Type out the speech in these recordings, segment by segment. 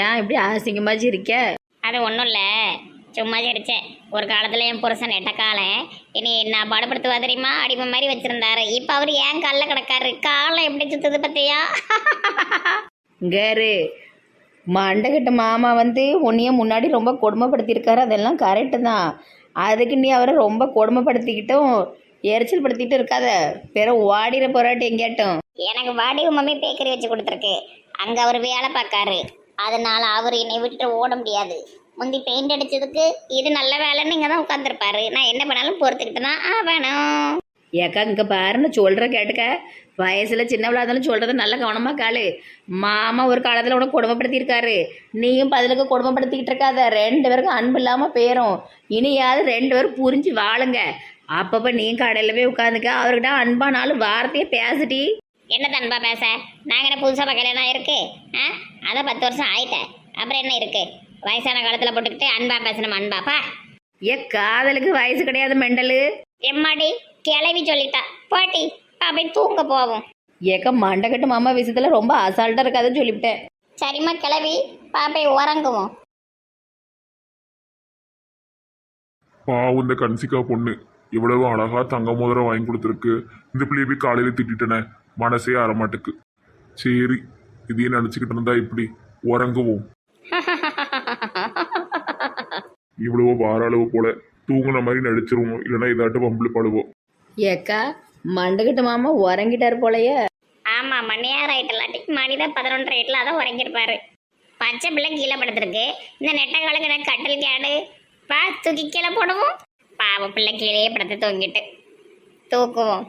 ஏன் இப்படி அசிங்கமாச்சு இருக்க? அது ஒன்றும் இல்லை, சும்மா சிரிச்சேன். ஒரு காலத்தில் என் புருஷன் நெட்டக்காலை இனி நான் பாடுபடுத்துவா தெரியுமா, அடிமை மாதிரி வச்சிருந்தாரு. இப்போ அவர் ஏன் காலில் கிடக்காரு, காலம் எப்படி சுத்துது பத்தியா? கேரு மண்டகட்ட மாமா வந்து உன்னைய முன்னாடி ரொம்ப கொடுமைப்படுத்தியிருக்காரு, அதெல்லாம் கரெக்டு தான். அதுக்கு நீ அவரை ரொம்ப கொடுமைப்படுத்திக்கிட்டும் எரிச்சல் படுத்திக்கிட்டு இருக்காத, பிற ஓடிற போராட்டி எங்கேட்டும். எனக்கு வாடகை மம்மி பேக்கரி வச்சு கொடுத்துருக்கு, அங்கே அவர் வேலை பார்க்காரு. அதனால அவர் என்னை விட்டுட்டு ஓட முடியாது. முந்தி பெயிண்ட் அடிச்சதுக்கு இது நல்ல வேலைன்னு இங்கே தான் உட்காந்துருப்பாரு. நான் என்ன பண்ணாலும் பொறுத்துக்கிட்டு தான் வேணும். ஏக்கா இங்கே பாருன்னு சொல்கிற கேட்டுக்க, வயசில் சின்னவளாக இருந்தாலும் சொல்கிறத நல்ல கவனமாக காலு. மாமா ஒரு காலத்தில் உனக்கு கொடுமைப்படுத்தியிருக்காரு, நீயும் பதிலுக்கு கொடுமைப்படுத்திக்கிட்டு இருக்காத. ரெண்டு பேருக்கும் அன்பு இல்லாமல் போயிடும். இனியாவது ரெண்டு பேரும் புரிஞ்சு வாழுங்க. அப்பப்போ நீ கடையில் போய் உட்காந்துக்க, அவர்கிட்ட அன்பா 4 வார்த்தையை பேசிட்டி. என்ன தன்பா பேச, நாங்கள் என்ன புதுசாக கல்யாணம் இருக்கு? அதான் 10 வருஷம் ஆயிட்டேன், அப்புறம் என்ன இருக்கு? வயசான காலத்தில் போட்டுக்கிட்டு அன்பா பேசணும். அன்பாப்பா காதலுக்கு வயசு கிடையாது மெண்டலு. எம்மாடி கிளவி சொல்லிட்டா, போட்டி அப்படி தூங்க போவோம். மண்டகட்டு மாமா விஷயத்துல ரொம்ப அசால்ட்டா இருக்காதுன்னு சொல்லிவிட்டேன். சரிம்மா கிளவி, பாப்பை உறங்குவோம். பாவம் இந்த கன்சிகா பொண்ணு இவ்வளவு அழகா தங்க மோதிரம் வாங்கி கொடுத்துருக்கு. இந்த பிள்ளைய போய் காலையில திட்டேனே, மனசே அறமாட்டுக்கு. சரி, இதையே நினைச்சுக்கிட்டு இருந்தா இப்படி உறங்குவோம். இவ்வளவோ வார அளவு போல தூங்குன மாதிரி நடிச்சிருவோம், இல்லைன்னா இதாட்டு பம்பளி பாடுவோம். மண்டகட்டு மாமா உறங்கிட்டாரு போலயே. ஆமா, மணியார் ஆயிட்டலாட்டி மணிதான் 11 ரேட்ல அதான் உறங்கிருப்பாரு. பச்சை பிள்ளை கீழே படுத்திருக்கு. இந்த நெட்ட காலுக்கு நான் கட்டல் கேடு பா, தூக்கி கீழே போடுவோம். பாவ பிள்ளை கீழே படுத்து தூங்கிட்டு தூக்குவோம்.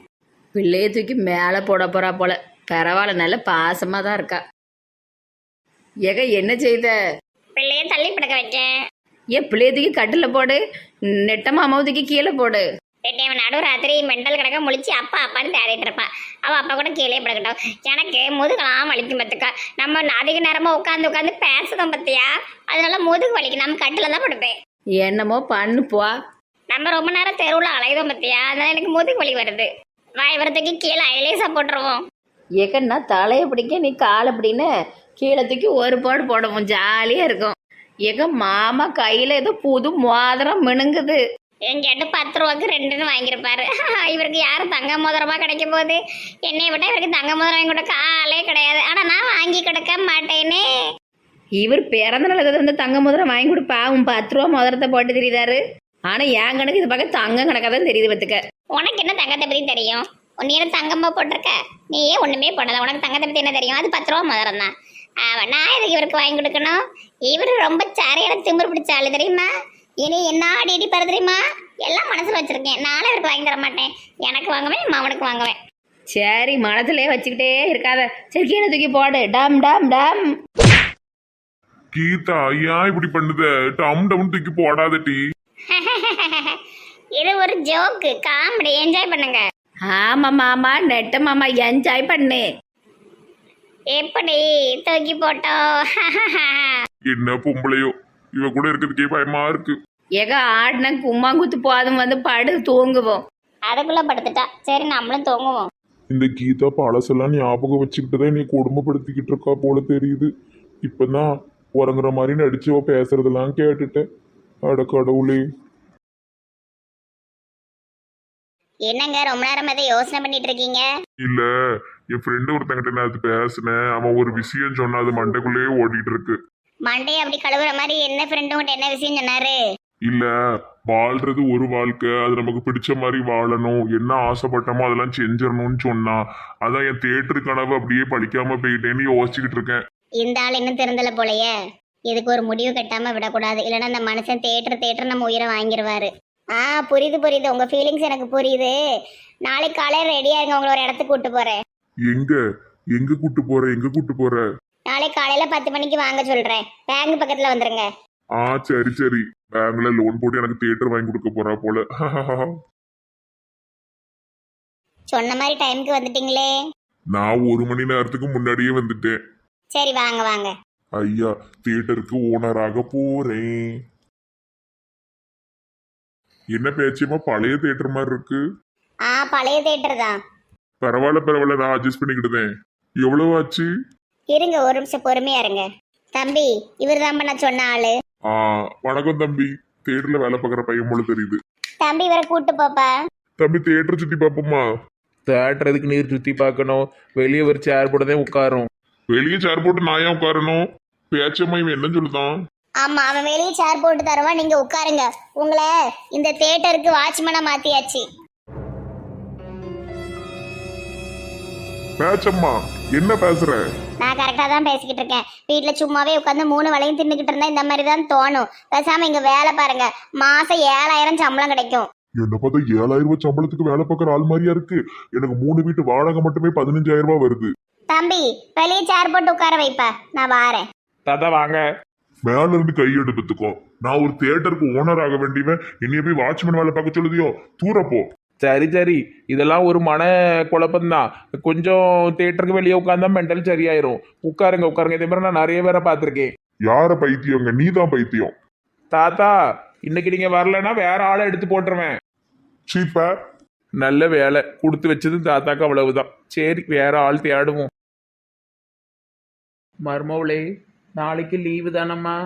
பிள்ளைய தூக்கி மேலே போட போறா போல. பரவாயில்ல, நல்ல பாசமா தான் இருக்கா. என்ன செய்த? பிள்ளைய தள்ளி படுக்க வைக்கேன். பிள்ளைய தூக்கி கட்டில் போடு, நெட்ட மாமாவை தூக்கி கீழே போடு. அவன் நடு ராத்திரி மெண்டல் கிடக்க முழிச்சு அப்பா அப்பான்னு தேடிட்டு இருப்பான். அவன் அப்பா கூட கீழே படுக்கட்டும். எனக்கு முதுகெல்லாம் வலிக்கும் பத்துக்கா. நம்ம அதிக நேரமா உட்காந்து பேசுதோம் பத்தியா, அதனால முதுகு வலிக்கு நம்ம கட்டில தான் படுப்பேன். என்னமோ பண்ணு போ. நம்ம ரொம்ப நேரம் தெருவில் அலையுதோம் பத்தியா, அதனால எனக்கு முதுகு வலி வருது. வாய்வரத்துக்கு கீழே ஐலேசா போட்டுருவோம். நான் தலையை பிடிக்க, நீ காலை பிடின்னு கீழே தூக்கி ஒரு பாடு போடுவோம், ஜாலியா இருக்கும். மாமா கையில ஏதோ புது மோதிரம் மினுங்குது. எங்கிட்ட 10 ரூபாய்க்கு 2ன்னு வாங்கியிருப்பாரு. இவருக்கு யாரும் தங்க மோதிரமா கிடைக்க போகுது? என்னைய விட்டா இவருக்கு தங்க மோதிரம் வாங்கி கொடுக்க ஆளே கிடையாது. ஆனா நான் வாங்கி கொடுக்க மாட்டேனே. இவர் பிறந்த நாளுக்கு வந்து தங்க மோதிரம் வாங்கி கொடுப்பா, 10 ரூபா மோதிரத்தை போட்டு தெரியுதாரு. ஆனா என் கணக்கு இது பக்கம் தங்கம் கணக்காதான் தெரியுது பத்துக்க. உனக்கு என்ன தங்கத்தை பத்தி தெரியும்? நீ என்ன தங்கமா போட்டிருக்க? நீயே ஒண்ணுமே போடாத, உனக்கு தங்கத்தை பத்தி என்ன தெரியும்? அது 10 ரூபா மோதிரம் தான். நான் எதுக்கு இவருக்கு வாங்கி கொடுக்கணும்? இவரு ரொம்ப சாரியான திமிர் பிடிச்ச ஆளு தெரியுமா? இனி என்ன ஆடி அடி பரு தெரியுமா? எல்லாம் மனசுல வச்சிருக்கேன். நானே இவருக்கு வாங்கி தர மாட்டேன். எனக்கு வாங்குவேன், மாமனுக்கு வாங்குவேன். சரி, மனசுலயே வச்சுக்கிட்டே இருக்காத. சரி, கீழே தூக்கி போடு. டம் டம் டம். கீதா ஏன் இப்படி பண்ணுத? டம் டம் தூக்கி போடாத டி. இது ஒரு ஜோக்கு, காமெடி, என்ஜாய் பண்ணுங்க. ஆமா மாமா, நெட்ட மாமா என்ஜாய் பண்ணு. எப்படி தூக்கி போட்டோம்? என்ன பொம்பளையோ, இவ கூட இருக்கிறதுக்கே பயமா இருக்கு. ஆடின கும்மாங்குத்து போதும், வந்து படு தூங்குவோம். அதுக்குள்ள படுத்துட்டா. சரி, நம்மளும் தூங்குவோம். இந்த கீதா பழசெல்லாம் ஞாபகம் வச்சுக்கிட்டு தான் நீ கொடுமைப்படுத்திக்கிட்டு இருக்கா போல தெரியுது. இப்பதான் உறங்குற மாதிரி நடிச்சு பேசுறதெல்லாம் கேட்டுட்டேன். அட கடவுளே. என்னங்க ரொம்ப நேரம் எதை யோசனை பண்ணிட்டு இருக்கீங்க? இல்ல, என் ஃப்ரெண்டு ஒருத்தங்கிட்ட நான் அது பேசினேன். அவன் ஒரு விஷயம் சொன்னா அது மண்டைக்குள்ளேயே ஓடிட்டு இருக்கு. மண்டையை அப்படி கழுவுற மாதிரி என்ன ஃப்ரெண்டு உன்ட்ட என்ன விஷயம் சொன்னாரு? இல்ல, வாழ்றது ஒரு வாழ்க்கை, அது நமக்கு பிடிச்ச மாதிரி வாழணும், என்ன ஆசைப்பட்டோமோ அதெல்லாம் செஞ்சிடணும்னு சொன்னா. அதான் என் தேட்டரு கனவு அப்படியே படிக்காம போயிட்டேன்னு யோசிச்சுக்கிட்டு இருக்கேன். இந்த ஆள் இன்னும் திறந்தல போலயே. இதுக்கு ஒரு முடிவு கட்டாம விடக்கூடாது, இல்லைன்னா அந்த மனுஷன் தேட்டர் நம்ம உயிரை வாங்கிடுவாரு. புரியுது, உங்க ஃபீலிங்ஸ் எனக்கு புரியுது. நாளைக்கு காலையில ரெடியா இருங்க, உங்களை ஒரு இடத்துக்கு கூட்டு போறேன். எங்க கூட்டு போற? நாளைக்கு காலையில 10 மணிக்கு வாங்க சொல்றேன். பேங்க் பக்கத்துல வந்துருங்க. சரி, பேங்க்ல லோன் போட்டு எனக்கு தியேட்டர் வாங்கி கொடுக்க போறா போல. சொன்ன மாதிரி டைமுக்கு வந்துட்டீங்களே. நான் 1 மணி நேரத்துக்கு முன்னாடியே வந்துட்டேன். சரி, வாங்க. ஐயா, தியேட்டருக்கு ஓனராக போறேன். என்ன பேச்சியமா பழைய தியேட்டர் மாதிரி இருக்கு. பழைய தியேட்டர் தான். பரவாயில்ல, நான் அட்ஜஸ்ட் பண்ணிக்கிட்டேன். எவ்வளவு ஆச்சு? இருங்க ஒரு நிமிஷம் பொறுமையா இருங்க. தம்பி இவர் தான் நான் சொன்ன ஆளு. ஆ, வணக்கம் தம்பி. தியேட்டர்ல வேலை பார்க்குற பையன் போல தெரியுது. தம்பி இவரை கூட்டு போப்பா. தம்பி தியேட்டர் சுத்தி பார்ப்போமா? தேட்டறதுக்கு நீர் சுற்றி பார்க்கணும். வெளியே ஒரு சேர் போட்டு தான் உட்காரும். வெளியே சேர் போட்டு நான் ஏன் உட்காரணும்? பேச்சம்மா இவன் என்ன சொல்லுதான்? ஆமா அவன் வெளியே சேர் போட்டு தருவான், நீங்க உட்காருங்க. உங்களை இந்த தியேட்டருக்கு வாட்ச்மேனா மாத்தியாச்சு. பேச்சம்மா என்ன பேசுற? நான் கரெக்டா தான் பேசிக்கிட்டு இருக்கேன். வீட்டுல சும்மாவே உட்காந்து 3 வேளையும் தின்னுக்கிட்டு இருந்தா இந்த மாதிரி தான் தோணும். பேசாம இங்க வேலை பாருங்க, மாசம் 7,000 சம்பளம் கிடைக்கும். என்ன பார்த்தா 7,000 ரூபாய் சம்பளத்துக்கு வேலை பார்க்குற ஆள் மாதிரியா இருக்கு. எனக்கு 3 வீட்டு வாடகை மட்டுமே 15,000 ரூபாய் வருது. தம்பி வெளியே சேர் போட்டு உட்கார வைப்பா, நான் வாரேன். தாத்தா வாங்க. மேல இருந்து கை எடுத்துக்கோ. நான் ஒரு தியேட்டருக்கு ஓனர் ஆக வேண்டியவன், என்னைய போய் வாட்ச்மேன் வேலை பார்க்க சொல்லுதியோ? தூரப்போ. சரி சரி, இதெல்லாம் ஒரு மன குழப்பம்தான். கொஞ்சம் தேட்டருக்கு வெளியே உட்காந்தா மென்டல் சரியாயிரும். உட்காருங்க உட்காருங்க. இதே மாதிரி நான் நிறைய பேரை பார்த்துருக்கேன். யார பைத்தியங்க? நீ தான் பைத்தியம். தாத்தா இன்னைக்கு நீங்க வரலன்னா வேற ஆளை எடுத்து போட்டுருவேன். சீப்பா. நல்ல வேலை கொடுத்து வச்சது தாத்தாக்கு அவ்வளவுதான். சரி வேற ஆள் தேடுவோம். மர்மவளே நாளைக்கு லீவு தானம்மா?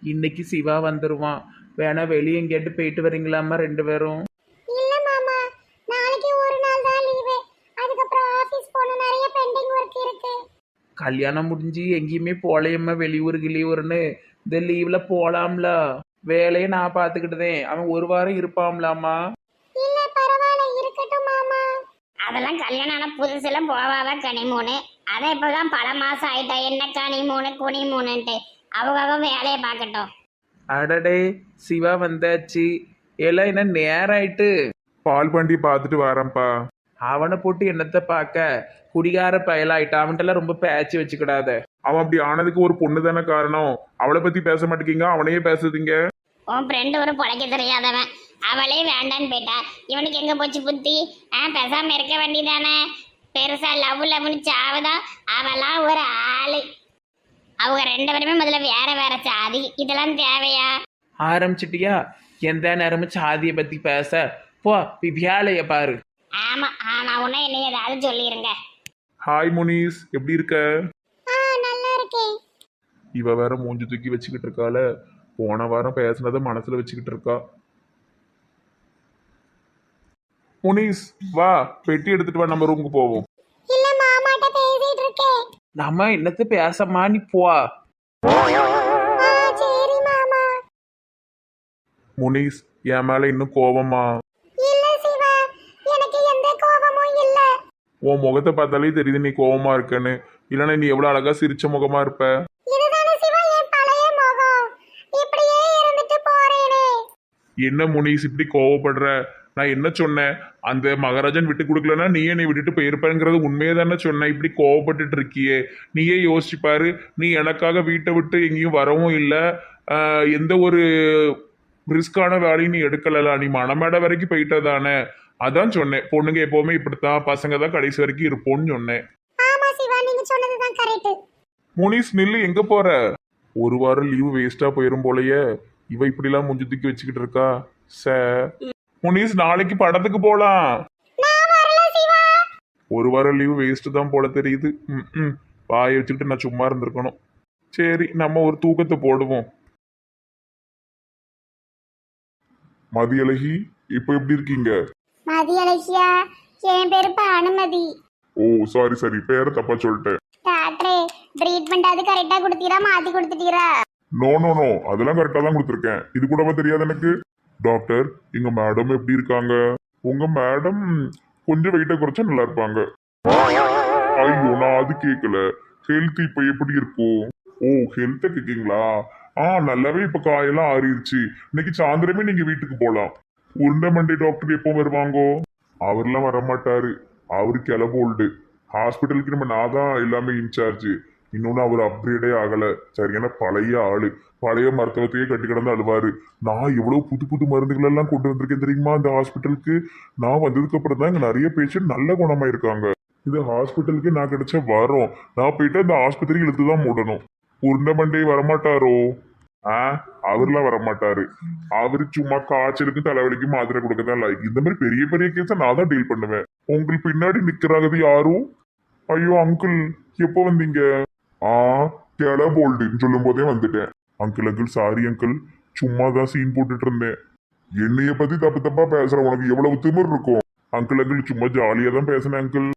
இன்னைக்கு சிவா வந்துருவான். வேணா வெளியே எங்கேட்டு போயிட்டு வரீங்களாம்மா 2 பேரும்? இல்ல மாமா, நாளைக்கு ஒரு நாள் தான் லீவு. அதுக்கப்புறம் ஆபீஸ் போன நிறைய பெண்டிங் வர்க் இருக்கு. கல்யாணம் முடிஞ்சு எங்கேயுமே போலையம்மா வெளியூருக்கு லீவுன்னு. இந்த லீவ்ல போலாம்ல. வேலையை நான் பார்த்துக்கிட்டுதேன். அவன் 1 வாரம் இருப்பாம்லாமா. இல்ல பரவாயில்ல, இருக்கட்டும் மாமா. அதெல்லாம் கல்யாணம் ஆன புதுசுல போவாவ கனிமூணு. அதான் இப்பதான் பல மாசம் ஆயிட்டா. என்ன கனிமூணு குனிமூணுன்ட்டு அவங்க வேலையை பார்க்கட்டும். அடடே சிவா வந்தாச்சு. எல்லாம் என்ன நேரம் ஆயிட்டு. பால் பாண்டி பார்த்துட்டு வரேன்ப்பா. அவனை போட்டு என்னத்தை பார்க்க? குடிகார பயலாயிட்டான். அவன்கிட்டலாம் ரொம்ப பேச்சு வச்சுக்கிடாத. அவன் அப்படி ஆனதுக்கு ஒரு பொண்ணு தானே காரணம். அவளை பத்தி பேச மாட்டேங்க, அவனையே பேசுறீங்க. உன் ஃப்ரெண்டு ஒரு பொழைக்க தெரியாதவன், அவளே வேண்டான்னு போயிட்டா. இவனுக்கு எங்க போச்சு புத்தி? பேசாம இருக்க வேண்டியதானே. பெருசா லவ் லவ்னு சாவுதான். அவெல்லாம் ஒரு ஆளு. அவங்க 2 பேருமே முதல்ல வேற வேற சாதி. இதெல்லாம் தேவையா? ஆரம்பிச்சிட்டியா? எந்த நேரமும் சாதியை பத்தி பேச போ. வேலைய பாரு. ஆமா, நான் உன்ன என்ன ஏதாவது சொல்லிருங்க. ஹாய் முனிஸ், எப்படி இருக்க? நல்லா இருக்கேன். இவ வேற மூஞ்சி தூக்கி வச்சுக்கிட்டு இருக்கால. போன வாரம் பேசினதை மனசுல வச்சுக்கிட்டு இருக்கா. முனிஸ் வா, பெட்டி எடுத்துட்டு வா, நம்ம ரூமுக்கு போவோம். இல்ல மாமாட்ட பேசிட்டு இருக்கேன். நம்ம என்னத்து பேசமா, நீ போ. சரி மாமா. முனிஸ் என் மேல இன்னும் கோவமா? இல்ல சிவா, எனக்கு எந்த கோபமும் இல்ல. உன் முகத்தை பார்த்தாலே தெரியுது நீ கோவமா இருக்கன்னு. இல்லைன்னா நீ எவ்வளவு அழகா சிரிச்ச முகமா இருப்ப. இதுதானே சிவா என் பழைய முகம். இப்படியே இருந்துட்டு போறேனே. என்ன முனிஸ் இப்படி கோவப்படுற? நான் என்ன சொன்னேன்? அந்த மகாராஜன் விட்டு கொடுக்கலன்னா நீயே நீ விட்டுட்டு போயிருப்பேங்கிறது உண்மையே தானே சொன்னேன். இப்படி கோவப்பட்டுட்டு இருக்கியே, நீயே யோசிச்சு பாரு. நீ எனக்காக வீட்டை விட்டு எங்கேயும் வரவும் இல்லை. எந்த ஒரு ரிஸ்கான வேலையும் நீ எடுக்கலல. நீ மனமேடை வரைக்கும் போயிட்டதானே. அதான் சொன்னேன், பொண்ணுங்க எப்பவுமே இப்படித்தான், பசங்க தான் கடைசி வரைக்கும் இருப்போம்னு சொன்னேன். ஆமா சிவா, நீங்க சொன்னதுதான் கரெக்ட். முனிஸ் நில்லு, எங்க போற? 1 வாரம் லீவு வேஸ்டா போயிரும் போலயே. இவ இப்படிலாம் முஞ்சி தூக்கி வச்சுக்கிட்டு இருக்கா. முனிஸ் நாளைக்கு படத்துக்கு போலாம். 1 வாரம் லீவு வேஸ்ட் தான் போல தெரியுது. வாயை வச்சுக்கிட்டு நான் சும்மா இருந்திருக்கணும். சரி நம்ம ஒரு தூக்கத்தை போடுவோம். மதியழகி இப்ப எப்படி இருக்கீங்க? மதியழகியா? என் பேரு அனுமதி. ஓ சாரி பேரை தப்பா சொல்லிட்டேன். டாக்டரே, ட்ரீட்மெண்ட் அது கரெக்டா கொடுத்தீரா மாத்தி கொடுத்துட்டீரா? நோ அதெல்லாம் கரெக்டா தான் கொடுத்துருக்கேன். இது கூடவா தெரியாது எனக்கு? டாக்டர் எங்க மேடம் எப்படி இருக்காங்க? உங்க மேடம் கொஞ்சம் வெயிட்டை குறைச்சா நல்லா இருப்பாங்க. ஐயோ நான் அது கேட்கல. ஹெல்த் இப்ப எப்படி இருக்கும்? ஓ ஹெல்த்த கேக்கீங்களா? நல்லாவே இப்ப காயெல்லாம் ஆறிடுச்சு. இன்னைக்கு சாயந்தரமே நீங்க வீட்டுக்கு போலாம். உருண்டை மண்டை டாக்டர் எப்போ வருவாங்கோ? அவர்லாம் வரமாட்டாரு. அவரு கிளம்போல்டு. ஹாஸ்பிட்டலுக்கு நான் தான் எல்லாமே இன்சார்ஜ். இன்னொன்னு அவர் அப்கிரேடே ஆகல. சரியான பழைய ஆளு. பழைய மருத்துவத்தையே கட்டி கிடந்து அழுவாரு. நான் எவ்வளவு புது புது மருந்துகள் எல்லாம் கொண்டு வந்திருக்கேன் தெரியுமா இந்த ஹாஸ்பிட்டலுக்கு. நான் வந்ததுக்கு அப்புறம் தான் இங்க நிறைய பேஷண்ட் நல்ல குணமா இருக்காங்க. இந்த ஹாஸ்பிட்டலுக்கு நான் கிடைச்ச வரோம். நான் போயிட்டு இந்த ஆஸ்பத்திரி இழுத்துதான் மூடணும். உருண்டை மண்டை வரமாட்டாரோ? அவர்லாம் வரமாட்டாரு. அவரு சும்மா காய்ச்சலுக்கு தலைவலிக்கு மாத்திரை கொடுக்கதான் லைக். இந்த மாதிரி பெரிய பெரிய கேஸை நான் தான் டீல் பண்ணுவேன். உங்களுக்கு பின்னாடி நிக்கிறாங்க யாரும் ஐயோ அங்கிள் எப்போ வந்தீங்க? ஆ கேள போல்டுன்னு சொல்லும் போதே வந்துட்டேன். அங்கிள் அங்கிள் சாரி அங்கிள், சும்மா தான் சீன் போட்டுட்டு இருந்தேன். என்னைய பத்தி தப்பு தப்பா பேசுற உனக்கு எவ்வளவு திமிர் இருக்கும்? அங்கிள் அங்கிள் சும்மா ஜாலியா தான் பேசினேன் அங்கிள்.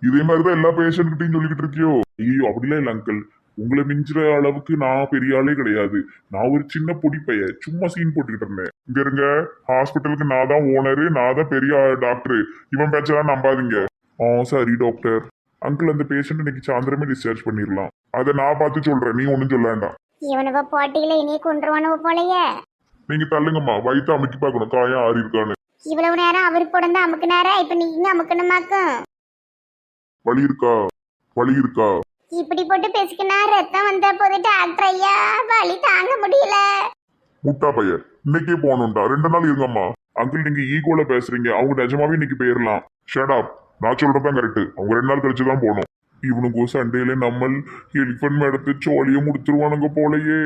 இதே மாதிரிதான் எல்லா பேஷண்ட்கிட்டையும் சொல்லிக்கிட்டு இருக்கியோ? ஐயோ அப்படிலாம் இல்லை அங்கிள், உங்களை மிஞ்சுற அளவுக்கு நான் பெரிய ஆளே கிடையாது. நான் ஒரு சின்ன பொடி பையன், சும்மா சீன் போட்டுக்கிட்டு இருந்தேன். இங்க இருங்க, ஹாஸ்பிட்டலுக்கு நான் தான் ஓனரு, நான் தான் பெரிய டாக்டர். இவன் பேச்செல்லாம் நம்பாதீங்க. ஆ சரி டாக்டர். அங்கிள் அந்த பேஷண்ட் இன்னைக்கு சாயந்தரமே டிஸ்சார்ஜ் பண்ணிடலாம். அதை நான் பார்த்து சொல்றேன், நீ ஒன்றும் சொல்ல வேண்டாம். இவனுவ போட்டியில இனியே கொண்டுருவானுவ போலயே. நீங்க தள்ளுங்கம்மா, வயிற்று அமுக்கி பார்க்கணும் காயம் ஆறி இருக்கான்னு. இவ்வளவு நேரம் அவருக்கு போட அமுக்குனாரா, இப்ப நீங்க அமுக்கணுமாக்கும். வலி இருக்கா? வலி இருக்கா? இப்படி போட்டு பேசிக்கினா ரத்தம் வந்த போது டாக்டர் ஐயா வலி தாங்க முடியல. முட்டா பையன், இன்னைக்கே போகணும்டா. 2 நாள் இருங்கம்மா. அங்கிள் நீங்க ஈகோல பேசுறீங்க, அவங்க நிஜமாவே இன்னைக்கு போயிடலாம். ஷடாப், நான் சொல்றதான் கரெக்ட். அவங்க 2 நாள் கழிச்சு தான் போகணும். இவனுக்கு சண்டையில நம்ம எலிஃபன்ட் மேடத்தை சோழியை முடிச்சிருவானுங்க போலயே.